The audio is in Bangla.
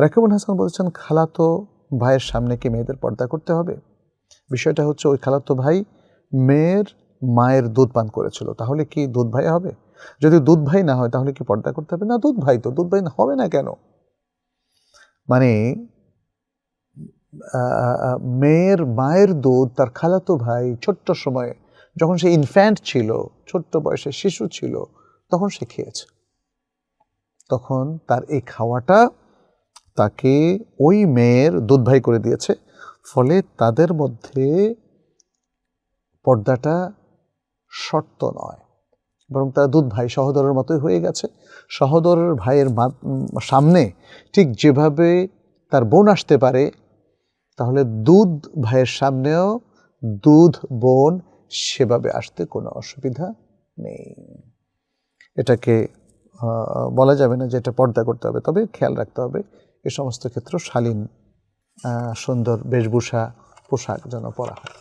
রাকিবুল হাসান বলেছেন, খালাতো ভাইয়ের সামনে কি মেয়েদের পর্দা করতে হবে? বিষয়টা হচ্ছে, ওই খালাতো ভাই মেয়ের মায়ের দুধ পান করেছিল, তাহলে কি দুধ ভাই হবে? যদি দুধ ভাই না হয় তাহলে কি পর্দা করতে হবে? না, দুধ ভাই তো, দুধ ভাই হবে না কেন? মানে মেয়ের মায়ের দুধ তার খালাতো ভাই ছোট্ট সময়ে, যখন সে ইনফ্যান্ট ছিল, ছোট্ট বয়সে শিশু ছিল, তখন সে খেয়েছে। তখন তার এই খাওয়াটা তাকে ওই মেয়ের দুধ ভাই করে দিয়েছে। ফলে তাদের মধ্যে পর্দাটা শর্ত নয়, বরং তারা দুধ ভাই, সহোদরের মতোই হয়ে গেছে। সহোদরের ভাইয়ের সামনে ঠিক যেভাবে তার বোন আসতে পারে, তাহলে দুধ ভাইয়ের সামনেও দুধ বোন সেভাবে আসতে কোনো অসুবিধা নেই। এটাকে বলা যাবে না যে এটা পর্দা করতে হবে, তবে খেয়াল রাখতে হবে এ সমস্ত ক্ষেত্রে শালীন সুন্দর বেশভূষা পোশাক যেন পরা হয়।